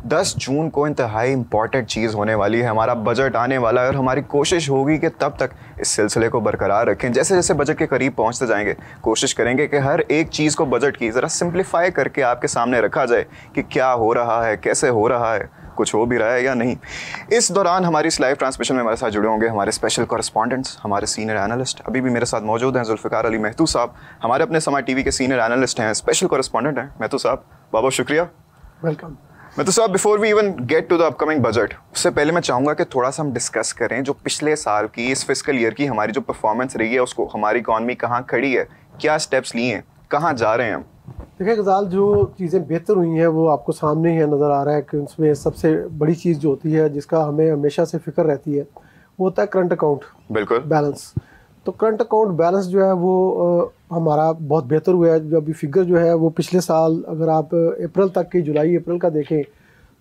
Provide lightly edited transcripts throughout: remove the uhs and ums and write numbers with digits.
10 जून को इंतहाई इंपॉर्टेंट चीज़ होने वाली है, हमारा बजट आने वाला है और हमारी कोशिश होगी कि तब तक इस सिलसिले को बरकरार रखें। जैसे जैसे बजट के करीब पहुंचते जाएंगे कोशिश करेंगे कि हर एक चीज़ को बजट की ज़रा सिंप्लीफाई करके आपके सामने रखा जाए कि क्या हो रहा है, कैसे हो रहा है, कुछ हो भी रहा है या नहीं। इस दौरान हमारी इस लाइव ट्रांसमिशन में हमारे साथ जुड़े होंगे हमारे स्पेशल कॉरेस्पॉन्डेंट्स, हमारे सीनियर एनालिस्ट। अभी भी मेरे साथ मौजूद हैं जुल्फ़िकार अली महतू साहब, हमारे अपने समाज टीवी के सीनियर एनालिस्ट हैं, स्पेशल कॉरेस्पॉन्डेंट हैं। महतू साहब बहुत शुक्रिया। वेलकम। महतू साहब, before we even get to the upcoming budget, उससे पहले मैं चाहूँगा कि थोड़ा सा हम डिस्कस करें जो पिछले साल की, इस फिस्कल ईयर की हमारी जो परफॉर्मेंस रही है, उसको हमारी इकॉनमी कहाँ खड़ी है, क्या स्टेप्स लिए हैं, कहाँ जा रहे हैं हम। देखिए गजाल, जो चीज़ें बेहतर हुई हैं वो आपको सामने ही नज़र आ रहा है कि उसमें सबसे बड़ी चीज़ जो होती है जिसका हमें हमेशा से फिक्र रहती है वो होता है करंट अकाउंट बिल्कुल बैलेंस। तो करंट अकाउंट बैलेंस जो है वो हमारा बहुत बेहतर हुआ है। जो अभी फिगर जो है वो पिछले साल अगर आप अप्रैल तक की, जुलाई अप्रैल का देखें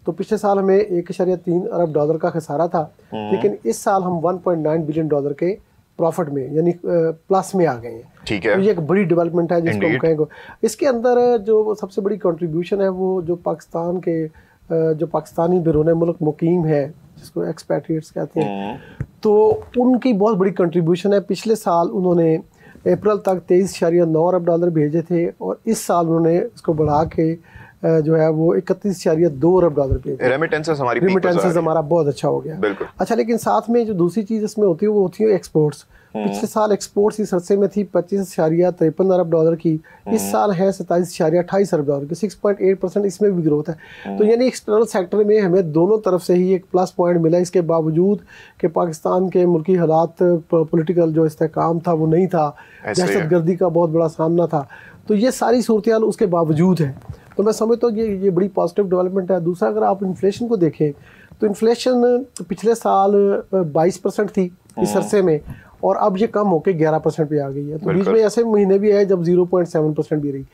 तो पिछले साल हमें 1.3 अरब डॉलर का खसारा था, लेकिन इस साल हम 1.9 बिलियन डॉलर के प्रॉफिट में यानी प्लस में आ गए हैं। ठीक है, तो ये एक बड़ी डेवलपमेंट है जिसको हम कहेंगे। इसके अंदर जो सबसे बड़ी कंट्रीब्यूशन है वो जो पाकिस्तान के जो पाकिस्तानी बैरून मुल्क मुकीम है जिसको एक्सपैट्रिएट्स कहते हैं, तो उनकी बहुत बड़ी कंट्रीब्यूशन है। पिछले साल उन्होंने अप्रैल तक 23.9 अरब डॉलर भेजे थे और इस साल उन्होंने इसको बढ़ा के जो है वो 31.2 अरब डॉलर भेजे। रेमिटेंसेस हमारा बहुत अच्छा हो गया। अच्छा, लेकिन साथ में जो दूसरी चीज़ इसमें होती है वो होती है एक्सपोर्ट्स। पिछले साल एक्सपोर्ट्स इस अरसे में थी 25.53 अरब डॉलर की, इस साल है 27.28 अरब डॉलर की, 6.8% इसमें भी ग्रोथ है। तो यानी एक्सटर्नल सेक्टर में हमें दोनों तरफ से ही एक प्लस पॉइंट मिला, इसके बावजूद कि पाकिस्तान के मुल्की हालात, पॉलिटिकल जो इस्तेहकाम था वो नहीं था, दहशतगर्दी का बहुत बड़ा सामना था, तो ये सारी सूरत हाल उसके बावजूद है। तो मैं समझता हूँ ये बड़ी पॉजिटिव डेवलपमेंट है। दूसरा, अगर आप इन्फ्लेशन को देखें तो इन्फ्लेशन पिछले साल 22% थी इस अरसे में और अब ये कम होकर 11% पे आ गई है। तो बीच में ऐसे महीने भी आए जब 0.7% भी रही।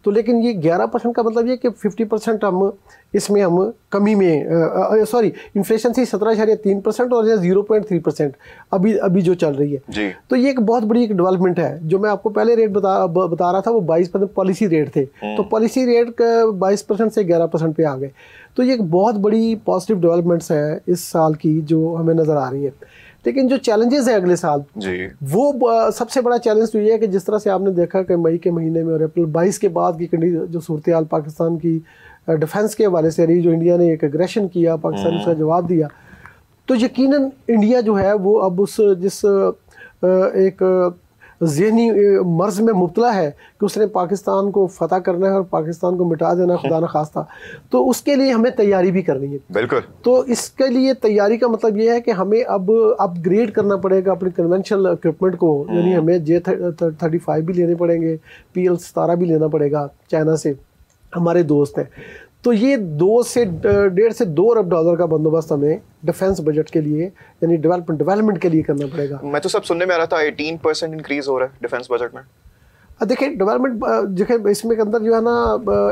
तो लेकिन ये 11% का मतलब ये कि 50% हम इसमें हम कमी में सॉरी इन्फ्लेशन थी 17.3% और ये 0.3% अभी जो चल रही है जी। तो ये एक बहुत बड़ी एक डेवलपमेंट है। जो मैं आपको पहले रेट बता रहा था वो 22% पॉलिसी रेट थे, तो पॉलिसी रेट 22% से 11% पे आ गए। तो ये एक बहुत बड़ी पॉजिटिव डेवलपमेंट्स है इस साल की जो हमें नज़र आ रही है। लेकिन जो चैलेंजेस है अगले साल जी, वो सबसे बड़ा चैलेंज तो ये है कि जिस तरह से आपने देखा कि मई के महीने में और अप्रैल 22 के बाद की जो सूरत हाल पाकिस्तान की डिफेंस के हवाले से रही, जो इंडिया ने एक एग्रेशन किया, पाकिस्तान ने उसका जवाब दिया, तो यकीनन इंडिया जो है वो अब उस जिस एक ज़हनी मर्ज़ में मुब्तला है कि उसने पाकिस्तान को फतह करना है और पाकिस्तान को मिटा देना खुदा न खास्ता, तो उसके लिए हमें तैयारी भी करनी है। बिल्कुल। तो इसके लिए तैयारी का मतलब ये है कि हमें अब अपग्रेड करना पड़ेगा अपने कन्वेंशनल इक्विपमेंट को, यानी हमें J-35 भी लेने पड़ेंगे, PL-17 भी लेना पड़ेगा, चाइना से हमारे दोस्त हैं। तो ये 1.5 से 2 अरब डॉलर का बंदोबस्त हमें डिफेंस बजट के लिए यानी डेवलपमेंट के लिए करना पड़ेगा। मैं तो सब सुनने में आ रहा था 18% इंक्रीज हो रहा है डिफेंस बजट में। देखिए डेवलपमेंट देखिए इसमें के अंदर जो है ना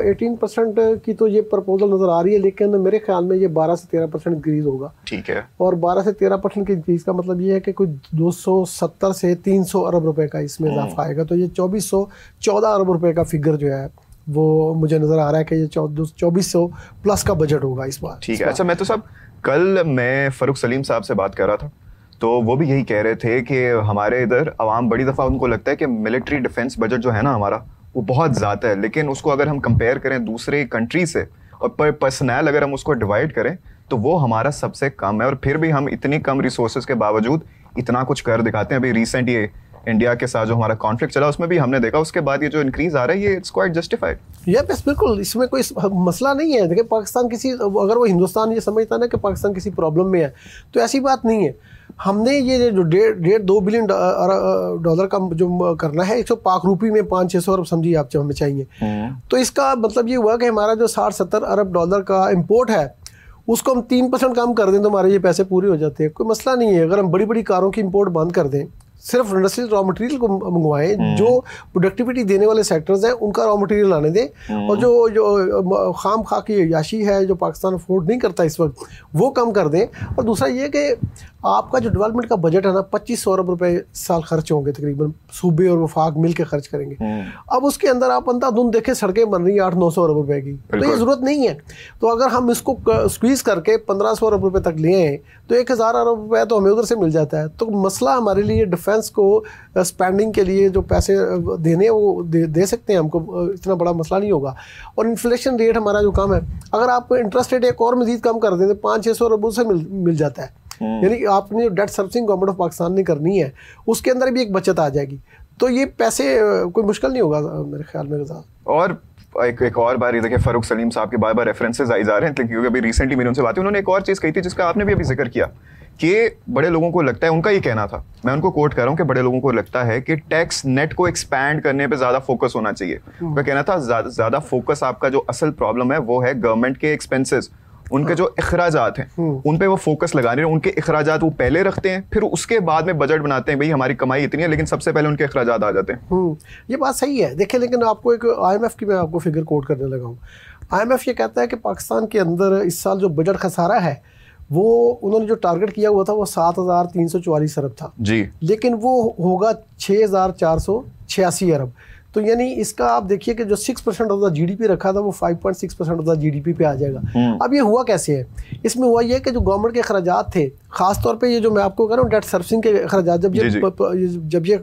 18% की तो ये प्रपोजल नज़र आ रही है, लेकिन मेरे ख्याल में ये 12 से 13% इंक्रीज होगा। ठीक है। और 12 से 13% की इंक्रीज का मतलब ये है कि कोई 270 से 300 अरब रुपए का इसमें इजाफा आएगा। तो ये 2414 अरब रुपए का फिगर जो है वो मुझे नज़र आ रहा है कि ये 2400 प्लस का बजट होगा इस बार। ठीक है। अच्छा, मैं तो सब कल मैं फ़ारूक सलीम साहब से बात कर रहा था तो वो भी यही कह रहे थे कि हमारे इधर आवाम बड़ी दफ़ा उनको लगता है कि मिलिट्री डिफेंस बजट जो है ना हमारा वो बहुत ज़्यादा है, लेकिन उसको अगर हम कंपेयर करें दूसरे कंट्री से और पर पर्सनल अगर हम उसको डिवाइड करें तो वो हमारा सबसे कम है, और फिर भी हम इतनी कम रिसोर्सेज के बावजूद इतना कुछ कर दिखाते हैं। अभी रिसेंट ये इंडिया के साथ जो हमारा कॉन्फ्लिक्ट चला उसमें भी हमने देखा, उसके बाद ये जो इंक्रीज आ रहा है ये इट्स क्वाइट जस्टिफाइड। यस बिल्कुल, इसमें कोई मसला नहीं है। देखिए पाकिस्तान किसी, अगर वो हिंदुस्तान ये समझता ना कि पाकिस्तान किसी प्रॉब्लम में है तो ऐसी बात नहीं है। हमने ये जो 1.5-2 बिलियन डॉलर का जो करना है, 100 पाक रूपी में 500-600 अरब समझिए आप जब हमें चाहिए, तो इसका मतलब ये हुआ कि हमारा जो 60-70 अरब डॉलर का इम्पोर्ट है उसको हम 3% कम कर दें तो हमारे ये पैसे पूरे हो जाते हैं। कोई मसला नहीं है। अगर हम बड़ी बड़ी कारों की इंपोर्ट बंद कर दें सिर्फ इंडस्ट्रियल रॉ मटेरियल को मंगवाएं, जो प्रोडक्टिविटी देने वाले सेक्टर्स हैं उनका रॉ मटेरियल लाने दें, और जो खाम खा की याशी है जो पाकिस्तान अफोर्ड नहीं करता इस वक्त, वो कम कर दें। और दूसरा ये कि आपका जो डेवलपमेंट का बजट है ना, 2500 अरब रुपए साल खर्च होंगे तकरीबन, सूबे और वफाक मिल के खर्च करेंगे। अब उसके अंदर आप अंधाधुंध देखें सड़कें बन रही हैं 800-900 अरब रुपए की, तो ये ज़रूरत नहीं है। तो अगर हम इसको स्क्वीज़ करके 1500 अरब रुपए तक ले आए तो 1000 अरब रुपए तो हमें उधर से मिल जाता है। तो मसला हमारे लिए डिफेंस को स्पेंडिंग के लिए जो पैसे देने वो दे सकते हैं, हमको इतना बड़ा मसला नहीं होगा। और इन्फ्लेशन रेट हमारा जो कम है, अगर आप इंटरेस्ट रेट एक और मजीद कम कर दें तो 500-600 अरब से मिल जाता है। यानी आपने जो debt servicing government of Pakistan ने करनी है उसके अंदर भी एक बचत आ जाएगी, तो ये पैसे कोई मुश्किल नहीं होगा मेरे ख्याल में। और एक और बार ये देखिए, फारूक सलीम साहब के बार बार रेफरेंसेस आई जा रहे हैं, क्योंकि अभी रिसेंटली मैंने उनसे बात हुई, उन्होंने एक और चीज़ कही थी जिसका आपने भी अभी जिक्र किया कि बड़े लोगों को लगता है, उनका ये कहना था, मैं उनको कोट कर रहा हूँ, कि बड़े लोगों को लगता है कि टैक्स नेट को एक्सपैंड करने पे ज़्यादा फोकस होना चाहिए। उनका कहना था ज़्यादा फोकस, आपका जो असल प्रॉब्लम है वो है गवर्नमेंट के एक्सपेंसेस, उनके जो अखराजात हैं उन पे वो फोकस लगा रहे हैं। उनके अखराजात वो पहले रखते हैं, फिर उसके बाद में बजट बनाते हैं, भाई हमारी कमाई इतनी है, लेकिन सबसे पहले उनके अखराजात आ जाते हैं। ये बात सही है। देखिए, लेकिन आपको एक IMF की मैं आपको फिगर कोट करने लगा हूँ। IMF ये कहता है कि पाकिस्तान के अंदर इस साल जो बजट खसारा है वो उन्होंने जो टारगेट किया हुआ था वो 7344 अरब था जी, लेकिन वो होगा 6486 अरब। तो यानी इसका आप देखिए कि जो 6% ऑफ द GDP रखा था वो 5.6% ऑफ द GDP पे आ जाएगा। अब ये हुआ कैसे है? इसमें हुआ ये कि जो गवर्नमेंट के अखराजात थे, खासतौर पे ये जो मैं आपको कह रहा हूँ डेट सर्विसिंग के अखराजात, जब ये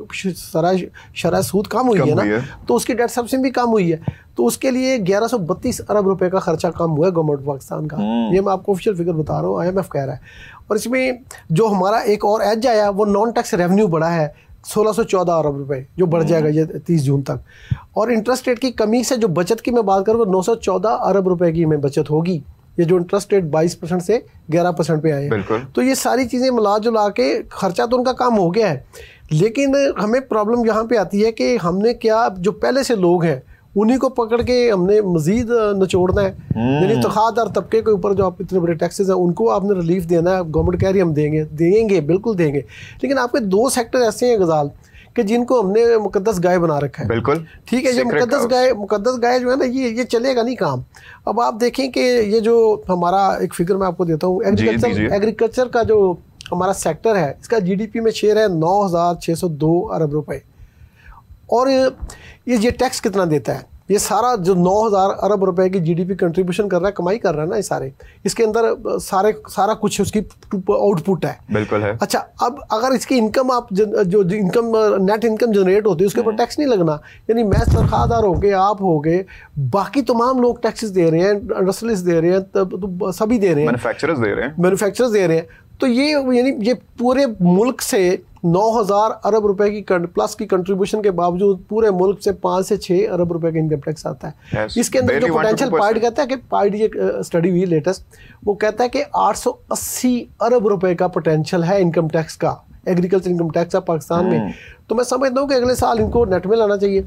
शरह सूद कम हुई है ना, तो उसकी डेट सर्विसिंग भी कम हुई है, तो उसके लिए 1132 अरब रुपए का खर्चा कम हुआ है गवर्नमेंट पाकिस्तान का। ये मैं आपको ऑफिशियल फिगर बता रहा हूँ, IMF कह रहा है। और इसमें जो हमारा एक और एज आया वो नॉन टैक्स रेवेन्यू बढ़ा है 1614 अरब रुपए, जो बढ़ जाएगा ये 30 जून तक। और इंटरेस्ट रेट की कमी से जो बचत की मैं बात करूँ वो 914 अरब रुपए की में बचत होगी। ये जो इंटरेस्ट रेट 22% से 11% पे आए हैं, तो ये सारी चीज़ें मिला जुला के खर्चा तो उनका कम हो गया है। लेकिन हमें प्रॉब्लम यहाँ पे आती है कि हमने क्या, जो पहले से लोग हैं उन्हीं को पकड़ के हमने मजीद निचोड़ना है। यानी तखादार तबके के ऊपर जो आप इतने बड़े टैक्सेस हैं उनको आपने रिलीफ देना है। गवर्नमेंट कह रही है हम देंगे बिल्कुल देंगे, लेकिन आपके 2 सेक्टर ऐसे हैं गजाल कि जिनको हमने मुकद्दस गाय बना रखा है। बिल्कुल ठीक है, ये मुकद्दस गाय जो है ना, ये चलेगा नहीं काम। अब आप देखें कि ये जो हमारा एक फिगर मैं आपको देता हूँ, एग्रीकल्चर का जो हमारा सेक्टर है, इसका GDP में शेयर है 9602 अरब रुपए। और ये टैक्स कितना देता है? ये सारा जो 9000 अरब रुपए की GDP कंट्रीब्यूशन कर रहा है, कमाई कर रहा है ना, ये सारे, इसके अंदर सारा कुछ उसकी आउटपुट है। बिल्कुल है। अच्छा, अब अगर इसकी इनकम आप जो इनकम नेट इनकम जनरेट होती है उसके ऊपर टैक्स नहीं लगना, यानी मैं तनख्वाहदार हो गए, आप हो गए, बाकी तमाम लोग टैक्सेस दे रहे हैं, इंडस्ट्रियलिस्ट दे रहे हैं, तो सभी दे रहे हैं, मैन्युफैक्चरर्स दे रहे हैं। तो ये यानी ये पूरे मुल्क से 9000 अरब रुपए की प्लस की कंट्रीब्यूशन के बावजूद पूरे मुल्क से 5 से 6 अरब रुपए का इनकम टैक्स आता है। इसके अंदर जो पोटेंशियल पार्ट कहता है कि पार्ट, ये स्टडी हुई लेटेस्ट, वो कहता है कि 880 अरब रुपए का पोटेंशियल है इनकम टैक्स का, एग्रीकल्चर इनकम टैक्स है पाकिस्तान में। तो मैं समझता हूँ कि अगले साल इनको नेट में लाना चाहिए।